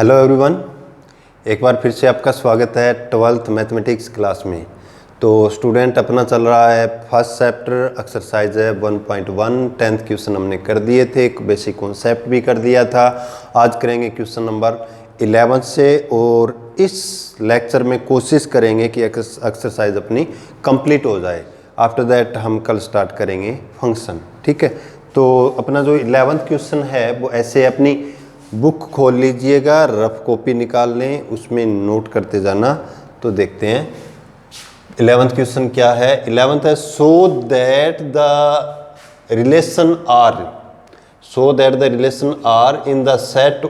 Hello everyone, एक बार फिर से आपका स्वागत है 12th मैथमेटिक्स क्लास में। तो स्टूडेंट अपना चल रहा है फर्स्ट चैप्टर, एक्सरसाइज है 1.1। 10th क्वेश्चन हमने कर दिए थे, एक बेसिक कॉन्सेप्ट भी कर दिया था। आज करेंगे क्वेश्चन नंबर 11 से, और इस लेक्चर में कोशिश करेंगे कि एक्सरसाइज अपनी कंप्लीट हो जाए। आफ्टर दैट हम कल स्टार्ट करेंगे फंक्शन, ठीक है। तो अपना जो 11th क्वेश्चन है वो ऐसे अपनी बुक खोल लीजिएगा, रफ कॉपी निकाल लें, उसमें नोट करते जाना। तो देखते हैं 11th क्वेश्चन क्या है। 11th है so that the relation R in the set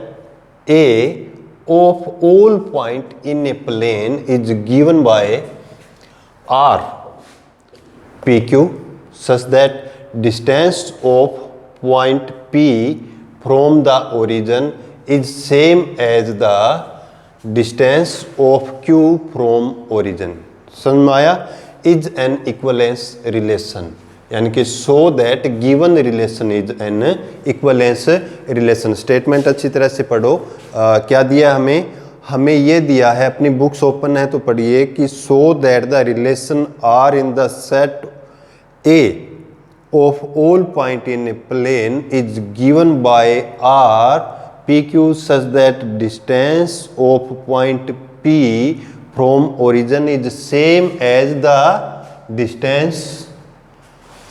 A of all point in a plane is given by R P Q such that distance of point P from the origin is same as the distance of Q from origin। समझ में आया? is an equivalence relation, यानी कि so that given relation is an equivalence relation। Statement अच्छी तरह से पढ़ो। क्या दिया हमें ये दिया है, अपनी बुक्स ओपन है तो पढ़िए कि so that the relation are in the set A of all point in a plane is given by R PQ such that distance of point P from origin is same as the distance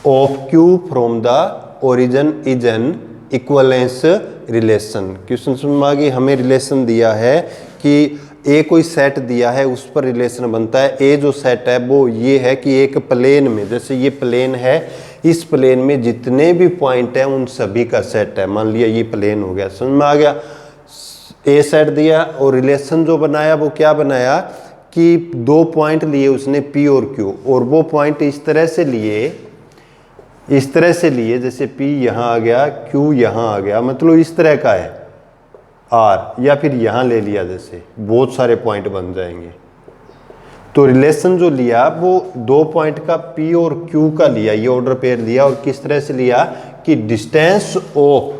of Q from the origin is an equivalence relation। Question समझ में हमें relation दिया है कि ए कोई set दिया है, उस पर रिलेशन बनता है। ए जो सेट है वो ये है कि एक प्लेन में, जैसे ये प्लेन है, इस प्लेन में जितने भी पॉइंट हैं उन सभी का सेट है। मान लिया ये प्लेन हो गया, समझ में आ गया। ए सेट दिया और रिलेशन जो बनाया वो क्या बनाया कि दो पॉइंट लिए उसने पी और क्यू, और वो पॉइंट इस तरह से लिए जैसे पी यहाँ आ गया, क्यू यहाँ आ गया, मतलब इस तरह का है आर, या फिर यहाँ ले लिया, जैसे बहुत सारे पॉइंट बन जाएंगे। तो रिलेशन जो लिया वो दो पॉइंट का P और Q का लिया, ये ऑर्डर पेयर लिया। और किस तरह से लिया कि distance of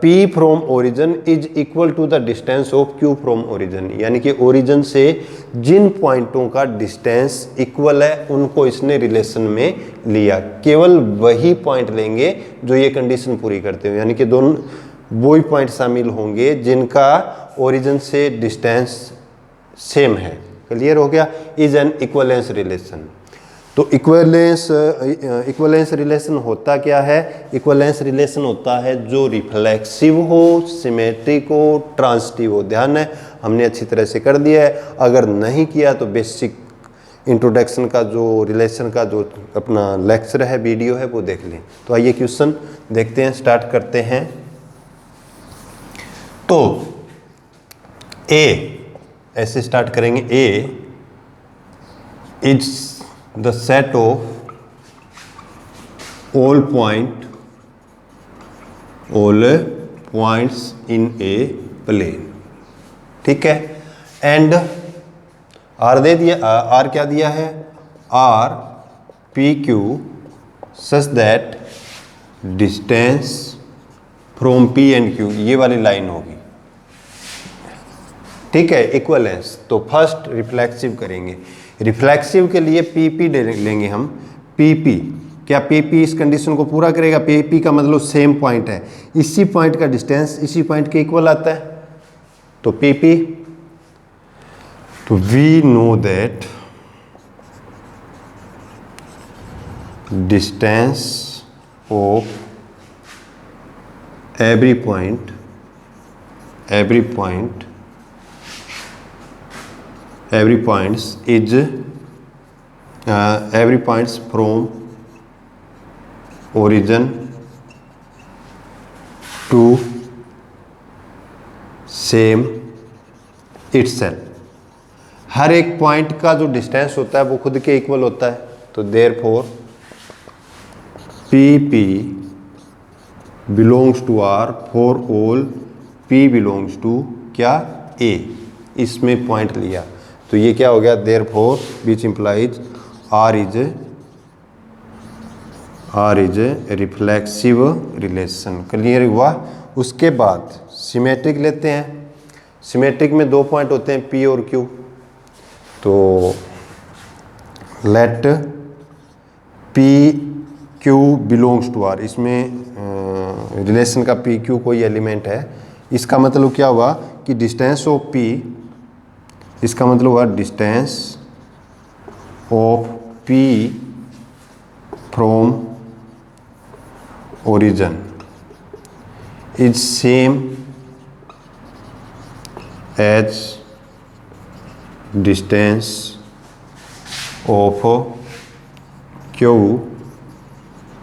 P from origin is equal to the distance of Q from origin, यानी कि ओरिजिन से जिन पॉइंटों का डिस्टेंस इक्वल है उनको इसने रिलेशन में लिया। केवल वही पॉइंट लेंगे जो ये कंडीशन पूरी करते हो, यानी कि दोनों वही पॉइंट शामिल होंगे जिनका ओरिजिन से डिस्टेंस सेम है। क्लियर हो गया? Is an equivalence relation. तो इक्विवेलेंस रिलेशन होता क्या है? इक्विवेलेंस रिलेशन होता है जो रिफ्लेक्सिव हो, सिमेट्रिक हो, ट्रांजिटिव हो। ध्यान है, हमने अच्छी तरह से कर दिया है। अगर नहीं किया तो बेसिक इंट्रोडक्शन का जो रिलेशन का जो अपना लेक्चर है, वीडियो है, वो देख लें। तो आइए क्वेश्चन देखते हैं, स्टार्ट करते हैं। तो ए ऐसे स्टार्ट करेंगे। A is the set of all points in a plane, ठीक है। एंड आर दे दिया, आर क्या दिया है? Are P Q such that distance from P and Q, ये वाली लाइन होगी, ठीक है। इक्विवेलेंस। तो फर्स्ट रिफ्लेक्सिव करेंगे। रिफ्लेक्सिव के लिए पीपी लेंगे हम। पीपी क्या पीपी इस कंडीशन को पूरा करेगा? पीपी का मतलब सेम पॉइंट है, इसी पॉइंट का डिस्टेंस इसी पॉइंट के इक्वल आता है, तो पीपी। तो we know that distance of every points from origin to same itself। हर एक पॉइंट का जो डिस्टेंस होता है वो खुद के इक्वल होता है। तो therefore PP belongs to R for all P belongs to क्या? A। इसमें पॉइंट लिया तो ये क्या हो गया? therefore which implies R is a reflexive relation। Clear हुआ? उसके बाद सिमेट्रिक लेते हैं। सिमेट्रिक में 2 पॉइंट होते हैं P और Q। तो let PQ belongs to R, इसमें रिलेशन का PQ कोई एलिमेंट है। इसका मतलब क्या हुआ कि डिस्टेंस ऑफ P, इसका मतलब हुआ distance of P from origin is same as distance of Q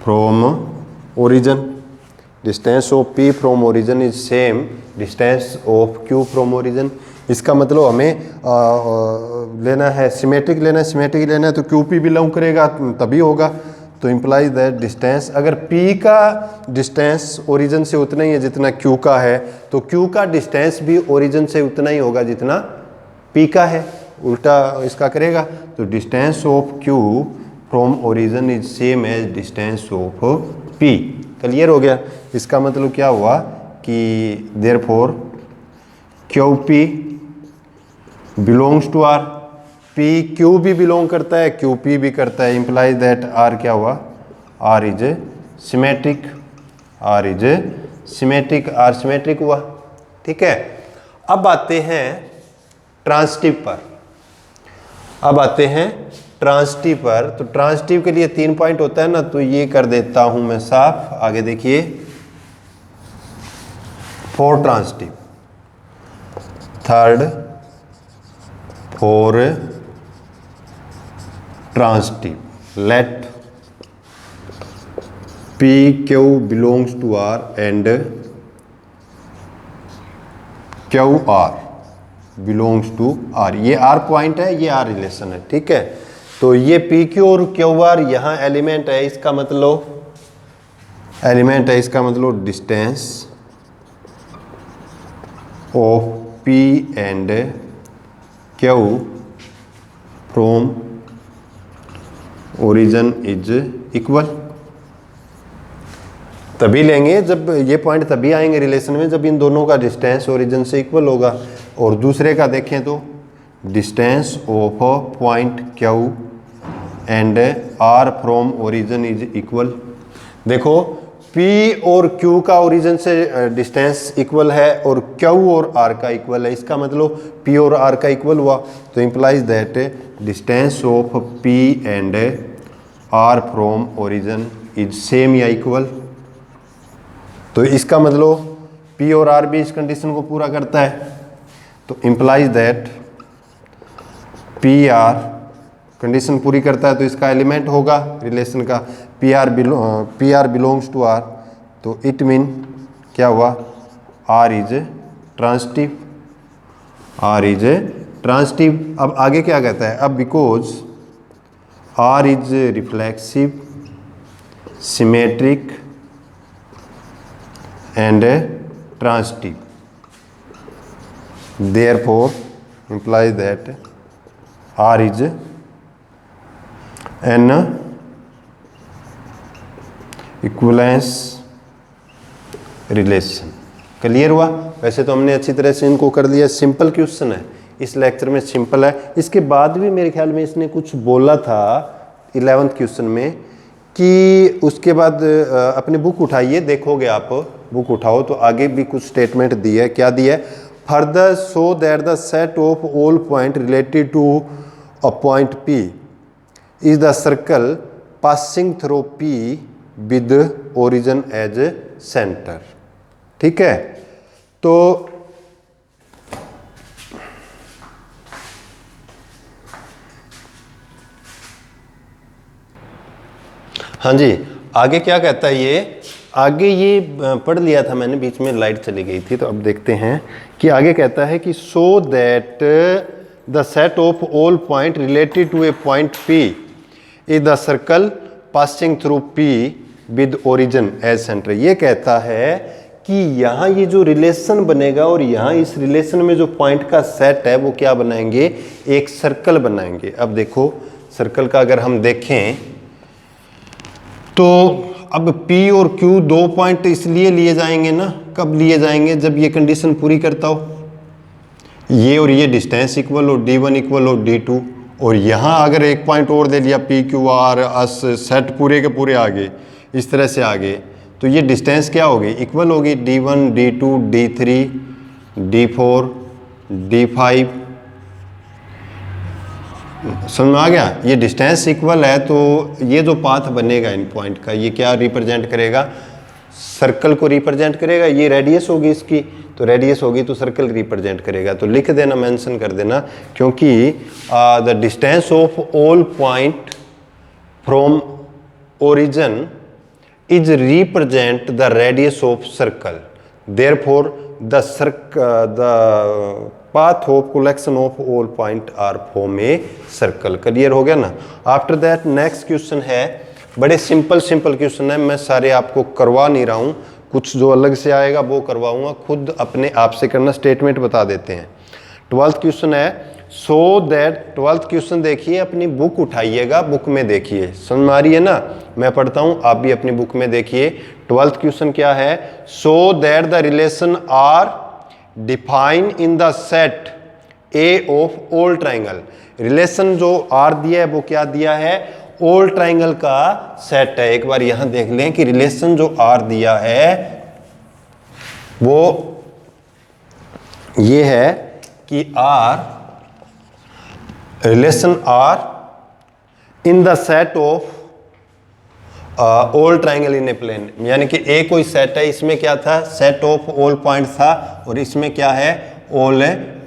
from origin. Distance of P from origin is same distance of Q from origin. इसका मतलब हमें लेना है सिमेट्रिक लेना है, सिमेट्रिक लेना है तो QP बिलोंग करेगा तभी होगा। तो इम्प्लाइज दैट डिस्टेंस, अगर P का डिस्टेंस ओरिजिन से उतना ही है जितना Q का है, तो Q का डिस्टेंस भी ओरिजिन से उतना ही होगा जितना P का है। उल्टा इसका करेगा तो distance of Q from origin is same as distance of P। Clear हो गया। इसका मतलब क्या हुआ कि therefore QP belongs to R, PQ भी बिलोंग करता है, QP भी करता है। इम्प्लाइज दैट R क्या हुआ, R is symmetric, R is symmetric, R symmetric हुआ। ठीक है। अब आते हैं ट्रांसिटिव पर। अब आते हैं ट्रांसिटिव पर। तो ट्रांसिटिव के लिए 3 पॉइंट होता है ना, तो ये कर देता हूं मैं साफ। आगे देखिए, for transitive, third for transitive let PQ belongs to R and QR belongs to R। ये R पॉइंट है, ये R रिलेशन है। ठीक है। तो ये PQ और QR यहाँ एलिमेंट है, इसका मतलब एलिमेंट है, इसका मतलब distance of P and Q from origin is equal. तभी लेंगे जब ये पॉइंट, तभी आएंगे रिलेशन में जब इन दोनों का डिस्टेंस ओरिजिन से इक्वल होगा। और दूसरे का देखें तो distance of point Q and R from origin is equal. देखो P और Q का ओरिजिन से डिस्टेंस इक्वल है और Q और R का इक्वल है। इसका मतलब P और R का इक्वल हुआ। तो implies that distance of P and R from origin is same या इक्वल। तो इसका मतलब P और R भी इस कंडीशन को पूरा करता है। तो इम्प्लाइज दैट PR कंडीशन पूरी करता है, तो इसका एलिमेंट होगा रिलेशन का PR बिलोंग्स टू R। तो इट मीन क्या हुआ, R is transitive, R is transitive. अब आगे क्या कहता है, अब because R is reflexive, symmetric and transitive, therefore implies that R is an equivalence relation। Clear हुआ। वैसे तो हमने अच्छी तरह से इनको कर लिया। सिंपल क्वेश्चन है, इस लेक्चर में सिंपल है। इसके बाद भी मेरे ख्याल में इसने कुछ बोला था 11th क्वेश्चन में कि उसके बाद अपनी बुक उठाइए, देखोगे आप, बुक उठाओ तो आगे भी कुछ स्टेटमेंट दी है। क्या दी है, further show that the set of all point related to a point P is the circle passing through P with origin as centre. ठीक है। तो हाँ जी, आगे क्या कहता है ये, आगे ये पढ़ लिया था मैंने, बीच में लाइट चली गई थी। तो अब देखते हैं कि आगे कहता है कि so that the set of all point related to a point P is the circle passing through P with origin as centre. ये कहता है कि यहाँ ये जो रिलेशन बनेगा और यहाँ इस रिलेशन में जो पॉइंट का सेट है वो क्या बनाएंगे, एक सर्कल बनाएंगे। अब देखो सर्कल का अगर हम देखें तो अब P और Q 2 पॉइंट इसलिए लिए जाएंगे ना, कब लिए जाएंगे, जब ये कंडीशन पूरी करता हो, ये और ये डिस्टेंस इक्वल हो, D1 इक्वल हो D2, और यहाँ अगर एक पॉइंट और दे दिया PQR अस सेट पूरे के पूरे आगे इस तरह से आगे, तो ये डिस्टेंस क्या होगी, इक्वल होगी D1 D2 D3 D4 D5। समझ में आ गया, ये डिस्टेंस इक्वल है तो ये जो पाथ बनेगा इन पॉइंट का, ये क्या रिप्रेजेंट करेगा, सर्कल को रिप्रेजेंट करेगा। ये रेडियस होगी इसकी, तो रेडियस होगी तो सर्कल रिप्रेजेंट करेगा, तो लिख देना, मेंशन कर देना, क्योंकि the distance of all point from origin is represent the radius of circle, therefore the path of collection of all point are form a circle. Clear हो गया ना। आफ्टर दैट नेक्स्ट क्वेश्चन है, बड़े simple question है, मैं सारे आपको करवा नहीं रहा हूँ, कुछ जो अलग से आएगा वो करवाऊंगा, खुद अपने आप से करना, स्टेटमेंट बता देते हैं। 12th क्वेश्चन है, सो दैट 12th क्वेश्चन देखिए, अपनी बुक उठाइएगा, बुक में देखिए, समझ में आ रही है ना, मैं पढ़ता हूँ आप भी अपनी बुक में देखिए। 12th क्वेश्चन क्या है, so that the relation R define in the set A of all triangle. Relation जो आर दिया है वो क्या दिया है, ऑल ट्राइंगल का सेट है। एक बार यहां देख लें कि रिलेशन जो आर दिया है वो ये है कि R, relation R in the set of all triangle in a plane, यानी कि ए कोई सेट है, इसमें क्या था, सेट ऑफ ऑल पॉइंट था, और इसमें क्या है, ऑल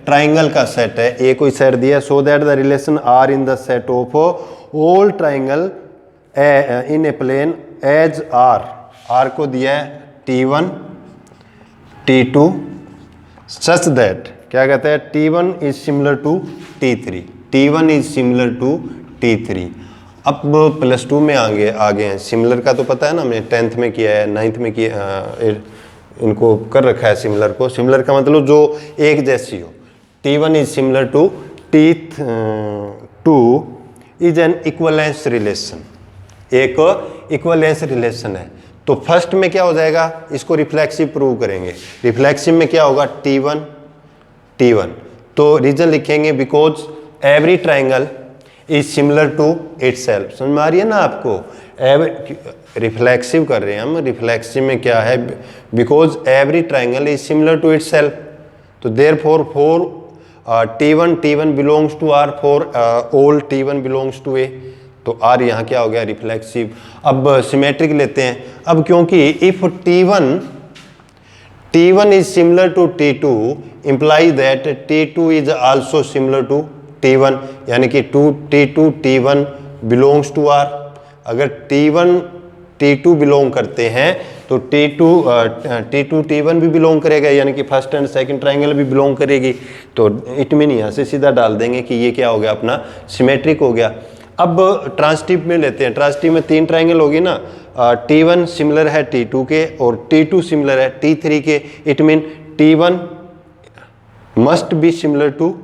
ट्राइंगल का सेट है। ए कोई सेट दिया, so that the relation R in the set of all triangle in a plane as R को दिया है T1 T2 सच दैट, क्या कहते हैं, T1 is similar to T3, T1 is similar to T3। अब +2 में आगे हैं, सिमिलर का तो पता है ना, हमने 10th में किया है, 9th में किया, इनको कर रखा है सिमिलर को। सिमिलर का मतलब जो एक जैसी हो। T1 is similar to T2 is an equivalence relation, एक इक्वलेंस रिलेशन है। तो फर्स्ट में क्या हो जाएगा, इसको रिफ्लेक्सिव प्रूव करेंगे। रिफ्लेक्सिव में क्या होगा, T1, तो रीजन लिखेंगे because every triangle is similar to itself. समझ में आ रही है ना आपको, रिफ्लेक्सिव कर रहे हैं हम, रिफ्लेक्सिव में क्या है, because every triangle is similar to itself, तो therefore for T1 belongs to R, for all T1 belongs to A, तो R यहाँ क्या हो गया, रिफ्लेक्सिव। अब सिमेट्रिक लेते हैं, अब क्योंकि if T1 is similar to T2 imply that T2 is also similar to T1, यानी कि T2 T1 belongs to R। अगर T1 T2 बिलोंग करते हैं तो T2 T1 भी बिलोंग करेगा, यानी कि फर्स्ट एंड सेकंड ट्राइंगल भी बिलोंग करेगी। तो इट मीन यहाँ से सीधा डाल देंगे कि ये क्या हो गया, अपना सिमेट्रिक हो गया। अब ट्रांसटिव में लेते हैं, ट्रांसटिव में 3 ट्राइंगल होगी ना, T1 सिमिलर है T2 के और T2 सिमिलर है T3 के, it mean T1 must be similar to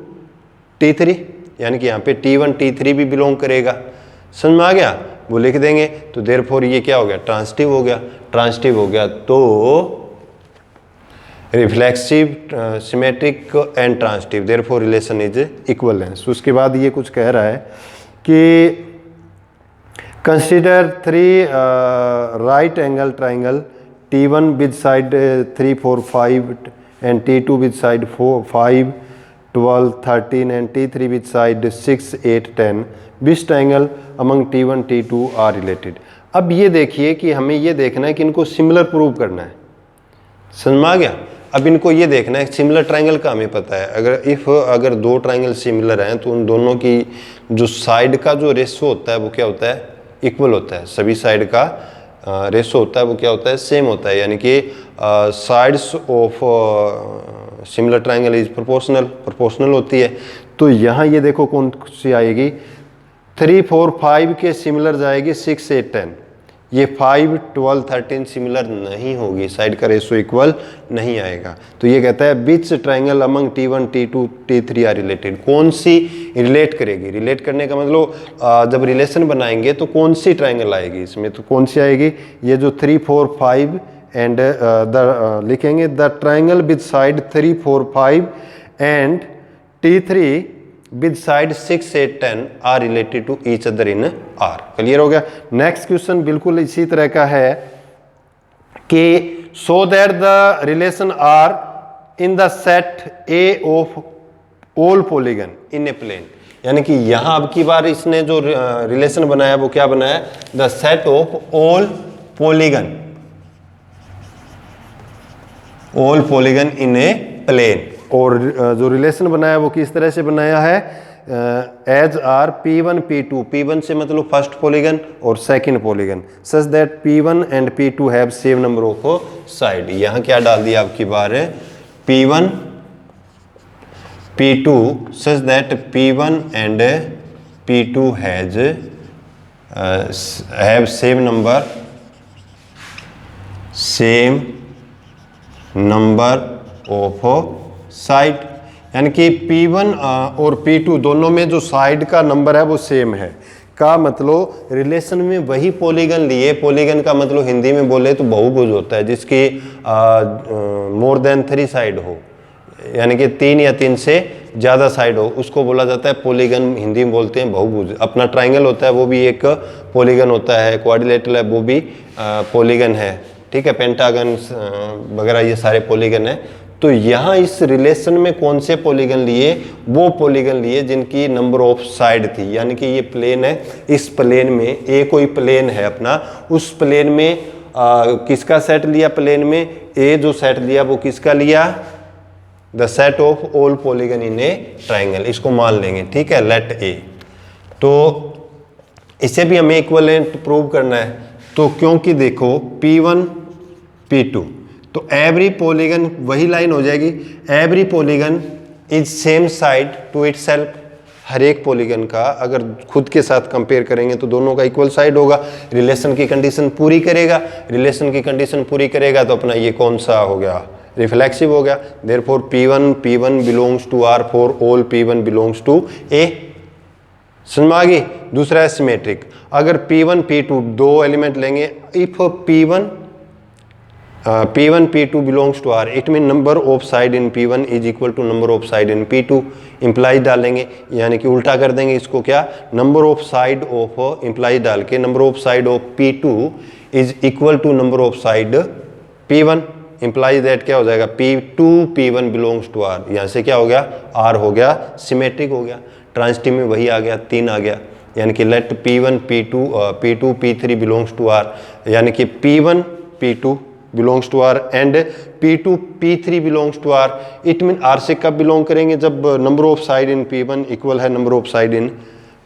T3, यानी कि यहाँ पे T1 T3 भी बिलोंग करेगा। समझ में आ गया, वो लिख देंगे, तो देयरफॉर ये क्या हो गया, ट्रांसटिव हो गया। ट्रांसटिव हो गया तो reflexive, symmetric and transitive, therefore relation is equivalence. उसके बाद ये कुछ कह रहा है कि consider 3 right angle triangle, T1 with side 3 4 5 and T2 with side 4 5 12 13 and T3 with side 6 8 10, which triangle among T1 T2 are related। अब ये देखिए कि हमें ये देखना है कि इनको सिमिलर प्रूव करना है। समझ में आ गया, अब इनको ये देखना है, सिमिलर ट्राइंगल का हमें पता है, अगर 2 ट्राइंगल सिमिलर हैं तो उन दोनों की जो साइड का जो रेशो होता है वो क्या होता है, इक्वल होता है। सभी साइड का रेशो होता है वो क्या होता है, सेम होता है, यानी कि sides of similar triangle is proportional होती है। तो यहाँ ये देखो कौन सी आएगी, 3 4 5 के सिमिलर जाएगी 6 8 10, ये 5 12 13 सिमिलर नहीं होगी, साइड का रेशो इक्वल नहीं आएगा। तो ये कहता है which triangle among T1 T2 T3 are related, कौन सी रिलेट करेगी। रिलेट करने का मतलब जब रिलेशन बनाएंगे तो कौन सी ट्राइंगल आएगी इसमें, तो कौन सी आएगी, ये जो 3 4 5 एंड लिखेंगे the triangle with side 3, 4, 5 and T3 with side 6, 8, 10 are related to each other in R. Clear हो गया। नेक्स्ट क्वेश्चन बिल्कुल इसी तरह का है कि so that the relation R in the set A of all polygon in a plane, यानी कि यहां अब की बार इसने जो रिलेशन बनाया वो क्या बनाया, the set of all polygon in a plane. और जो रिलेशन बनाया वो किस तरह से बनाया है, as are P1 P2, P1 से मतलब फर्स्ट पॉलीगन और second polygon, such that P1 and P2 have same number of side. यहां क्या डाल दिया आपकी बार है, P1 P2 such that P1 and P2 has have same number of side, यानी कि P1 और P2 दोनों में जो साइड का नंबर है वो सेम है। का मतलब रिलेशन में वही पॉलीगन लिए, पॉलीगन का मतलब हिंदी में बोले तो बहुभुज होता है जिसकी मोर देन 3 साइड हो, यानी कि 3 या 3 से ज़्यादा साइड हो, उसको बोला जाता है पॉलीगन, हिंदी में बोलते हैं बहुभुज। अपना ट्राइंगल होता है वो भी एक पॉलीगन होता है, क्वाड्रिलेटरल है वो भी पॉलीगन है, ठीक है, पेंटागन वगैरह ये सारे पॉलीगन है। तो यहाँ इस रिलेशन में कौन से पॉलीगन लिए, वो पॉलीगन लिए जिनकी नंबर ऑफ साइड थी, यानी कि ये प्लेन है, इस प्लेन में ए कोई प्लेन है अपना, उस प्लेन में किसका सेट लिया, प्लेन में ए जो सेट लिया वो किसका लिया, the set of all polygon in A triangle, इसको मान लेंगे, ठीक है, लेट ए। तो इसे भी हमें इक्विवेलेंट प्रूव करना है, तो क्योंकि देखो P1 P2 तो एवरी पॉलीगन वही लाइन हो जाएगी, every polygon is same side to itself, हर एक पॉलीगन का अगर खुद के साथ कंपेयर करेंगे तो दोनों का इक्वल साइड होगा, रिलेशन की कंडीशन पूरी करेगा, रिलेशन की कंडीशन पूरी करेगा तो अपना ये कौन सा हो गया, रिफ्लेक्सिव हो गया। Therefore P1 belongs to R for all P1 belongs to A। समझ में आ गई। दूसरा है सिमेट्रिक, अगर P1 P2 दो एलिमेंट लेंगे, if P1 P2 belongs to R it mean number of side in P1 is equal to number of side in P2। Imply डालेंगे, यानी कि उल्टा कर देंगे इसको, क्या, number of side of imply डाल के number of side of P2 is equal to number of side P1। Imply that क्या हो जाएगा, P2 P1 belongs to R, यहाँ से क्या हो गया, R हो गया, सिमेट्रिक हो गया। ट्रांजिटिव में वही आ गया, 3 आ गया, यानी कि late P1 P2 P3 belongs to R, यानी कि P1 P2 belongs to R and P2 P3 belongs to R। It mean R से कब बिलोंग करेंगे, जब number of side in P1 equal है number of side in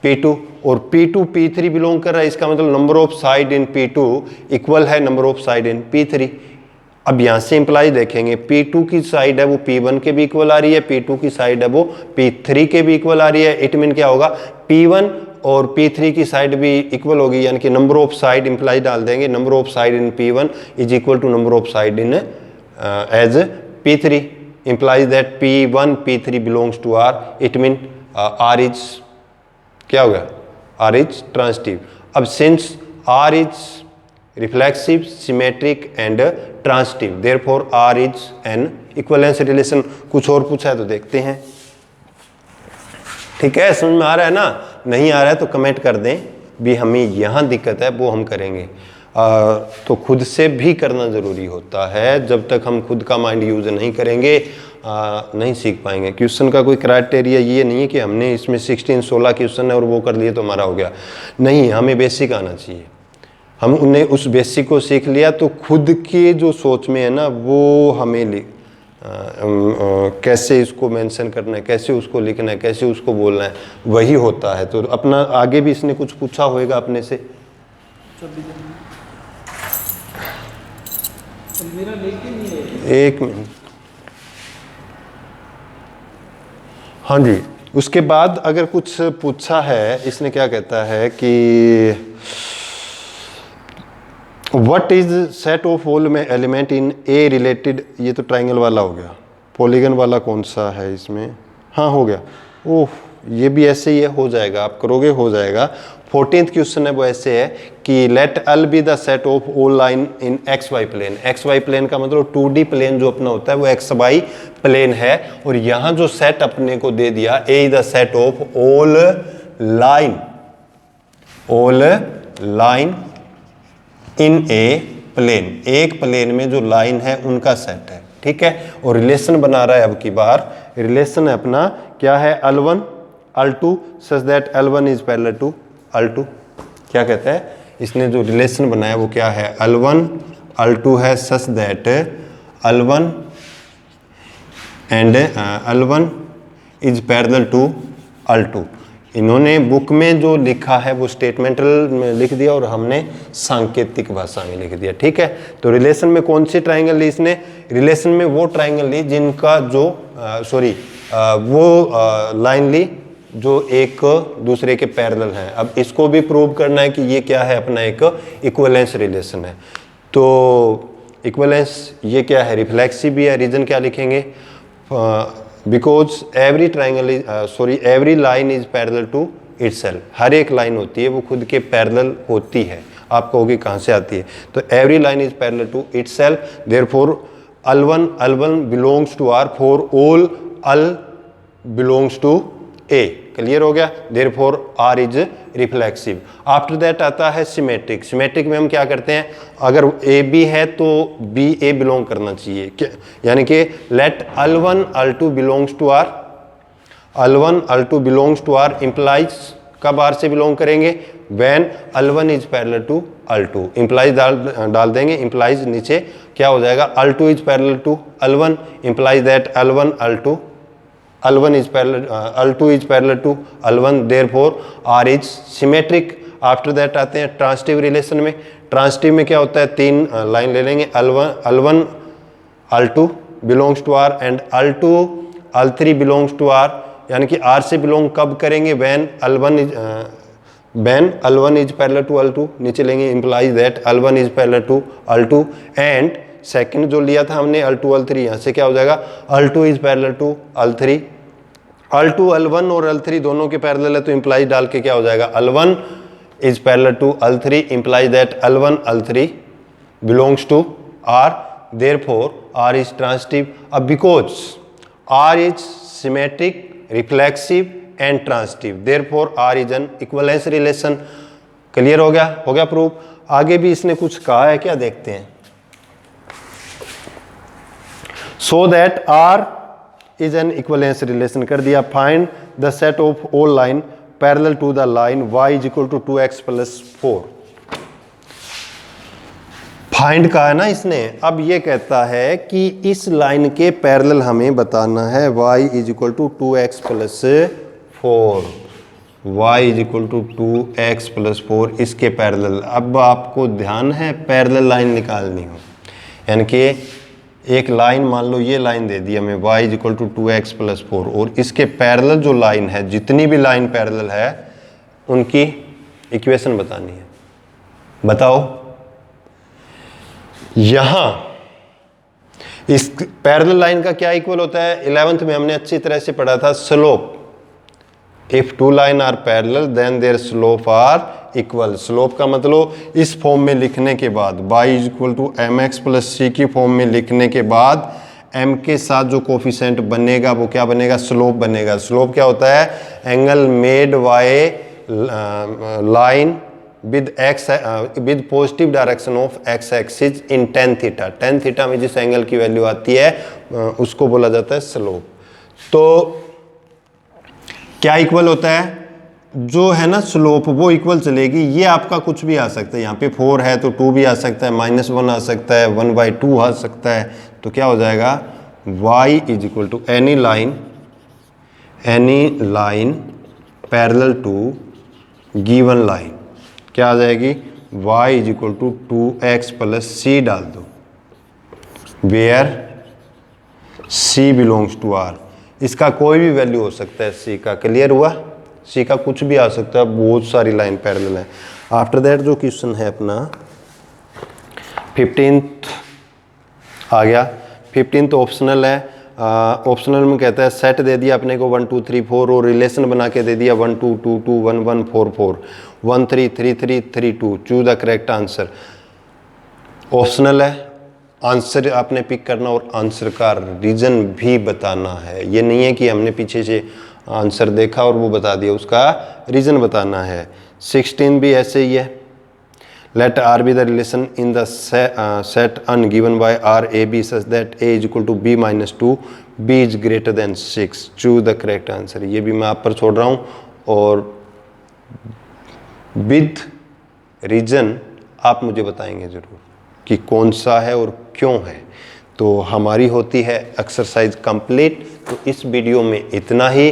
P2, और P2 P3 belong कर रहा है, इसका मतलब number of side in P2 equal है number of side in P3। अब यहाँ से इंप्लाई देखेंगे, P2 की साइड है वो P1 के भी इक्वल आ रही है, P2 की साइड है वो P3 के भी इक्वल आ रही है। इट मीन क्या होगा, P1 और P3 की साइड भी इक्वल होगी, यानी कि नंबर ऑफ साइड इंप्लाई डाल देंगे, number of side in P1 is equal to number of side in as P3। Implies that P1 P3 belongs to R, it mean R is क्या हो गया, R is transitive. अब since R is reflexive, symmetric and transitive, therefore R is an equivalence relation। कुछ और पूछा है तो देखते हैं, ठीक है, समझ में आ रहा है ना, नहीं आ रहा है तो कमेंट कर दें भी हमें यहाँ दिक्कत है, वो हम करेंगे। तो खुद से भी करना ज़रूरी होता है, जब तक हम खुद का माइंड यूज़ नहीं करेंगे नहीं सीख पाएंगे। क्वेश्चन का कोई क्राइटेरिया ये नहीं है कि हमने इसमें 16 क्वेश्चन है और वो कर लिए तो हमारा हो गया, नहीं, हमें बेसिक आना चाहिए। हम उन्हें उस बेसिक को सीख लिया तो खुद के जो सोच में है ना वो हमें कैसे इसको मेंशन करना है, कैसे उसको लिखना है, कैसे उसको बोलना है, वही होता है। तो अपना आगे भी इसने कुछ पूछा होगा अपने से, एक मिनट, हाँ जी। उसके बाद अगर कुछ पूछा है, इसने क्या कहता है कि what is set of all में एलिमेंट इन ए रिलेटेड, ये तो ट्राइंगल वाला हो गया, पॉलीगन वाला कौन सा है इसमें, हाँ हो गया, ओह ये भी ऐसे ही है, हो जाएगा, आप करोगे हो जाएगा। 14th क्वेश्चन है वो ऐसे है कि let L be the set of all line in X Y plane. X Y plane का मतलब 2D प्लेन जो अपना होता है वो एक्स वाई प्लेन है, और यहाँ जो सेट अपने को दे दिया A the set of all line in a plane, एक प्लेन में जो लाइन है उनका सेट है, ठीक है। और रिलेशन बना रहा है अब की बार, रिलेशन है अपना क्या है, L1 L2 such that L1 is parallel to L2। क्या कहते हैं, इसने जो रिलेशन बनाया वो क्या है, L1 L2 है such that L1 and L1 is parallel to L2। इन्होंने बुक में जो लिखा है वो स्टेटमेंटल में लिख दिया और हमने सांकेतिक भाषा में लिख दिया, ठीक है। तो रिलेशन में कौन सी ट्राइंगल ली इसने, रिलेशन में वो ट्राइंगल ली जिनका जो लाइन ली जो एक दूसरे के पैरेलल हैं। अब इसको भी प्रूव करना है कि ये क्या है, अपना एक इक्विवेलेंस रिलेशन है। तो इक्विवेलेंस ये क्या है, रिफ्लेक्सिव भी है। रीजन क्या लिखेंगे, because every line is parallel to itself. हर एक लाइन होती है वो खुद के पैरेलल होती है। आप कहोगे कहाँ से आती है, तो every line is parallel to itself, therefore L1 belongs to R for all L belongs to A। Clear हो गया, therefore R is reflexive. After that आता है सिमेट्रिक। सिमेट्रिक में हम क्या करते हैं, अगर A B है तो B A बिलोंग करना चाहिए, यानी कि let L1 L2 belongs to R, L1 L2 belongs to R implies कब R से बिलोंग करेंगे, when L1 is parallel to L2। Implies डाल देंगे, इंप्लाइज नीचे क्या हो जाएगा, L2 is parallel to L1 implies that L1 is parallel, L2 is parallel to L1, therefore R is symmetric। After that आते हैं ट्रांसिटिव रिलेशन में। Transitive में क्या होता है, तीन लाइन ले लेंगे, L1 L2 belongs to R and L2 L3 belongs to R, यानी कि R से बिलोंग कब करेंगे, when L1 is parallel to L2, नीचे लेंगे implies that L1 is parallel to L2 and second जो लिया था हमने L2 L3, यहाँ से क्या हो जाएगा, L2 is parallel to L3। L2 L1 और L3 दोनों के पैरेलल है तो इंप्लाइज डाल के क्या हो जाएगा, L1 is parallel to L3 implies that L1 L3 belongs to R, therefore R is transitive. अब because R is symmetric, reflexive and transitive, therefore R is an equivalence relation. Clear हो गया proof. आगे भी इसने कुछ कहा है क्या, देखते हैं। So that R is an equivalence relation कर दिया। Find the set of all line parallel to the line y is equal to 2x plus 4। Find कहा है ना इसने। अब ये कहता है कि इस लाइन के पैरेलल हमें बताना है y is equal to 2x plus 4, y is equal to 2x plus 4 इसके पैरेलल। अब आपको ध्यान है पैरेलल लाइन निकालनी हो, यानी कि एक लाइन मान लो ये लाइन दे दी हमें y is equal to 2x plus 4, और इसके पैरेलल जो लाइन है, जितनी भी लाइन पैरेलल है उनकी इक्वेशन बतानी है। बताओ, यहां इस पैरेलल लाइन का क्या इक्वल होता है, 11th में हमने अच्छी तरह से पढ़ा था, slope. If two line are parallel then their slope are equal. Slope का मतलब इस फॉर्म में लिखने के बाद y is equal to mx plus c की फॉर्म में लिखने के बाद m के साथ जो कोफिशिएंट बनेगा वो क्या बनेगा, स्लोप बनेगा। स्लोप क्या होता है, angle made by line with positive direction of x axis in tan theta. tan theta में जिस एंगल की वैल्यू आती है उसको बोला जाता है स्लोप। तो क्या इक्वल होता है, जो है ना स्लोप वो इक्वल चलेगी। ये आपका कुछ भी आ सकता है, यहाँ पे 4 है तो 2 भी आ सकता है, -1 आ सकता है, 1/2 आ सकता है। तो क्या हो जाएगा, y is equal to any line parallel to given line, क्या आ जाएगी, y is equal to 2x plus c डाल दो, where c belongs to R। इसका कोई भी वैल्यू हो सकता है c का। क्लियर हुआ, c का कुछ भी आ सकता है, बहुत सारी लाइन पैरेलल है। आफ्टर दैट जो क्वेश्चन है अपना 15th आ गया। 15th ऑप्शनल है। ऑप्शनल में कहता है सेट दे दिया अपने को 1 2 3 4 और रिलेशन बना के दे दिया 1 2 2 2 1 1 4 4 1 3 3 3 3 2, choose the correct answer. Optional है, आंसर आपने पिक करना और आंसर का रीज़न भी बताना है। ये नहीं है कि हमने पीछे से आंसर देखा और वो बता दिया, उसका रीज़न बताना है। 16 भी ऐसे ही है। Let r be the relation in the set N given by r a b such that a is equal to b minus 2, b is greater than 6, choose the correct answer. ये भी मैं आप पर छोड़ रहा हूँ और विद रीजन आप मुझे बताएंगे ज़रूर कि कौन सा है और क्यों है। तो हमारी होती है एक्सरसाइज कंप्लीट। तो इस वीडियो में इतना ही।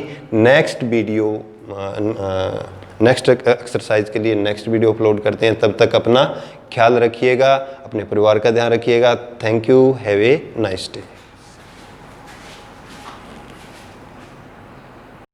नेक्स्ट एक्सरसाइज के लिए नेक्स्ट वीडियो अपलोड करते हैं। तब तक अपना ख्याल रखिएगा, अपने परिवार का ध्यान रखिएगा। Thank you, have a nice day.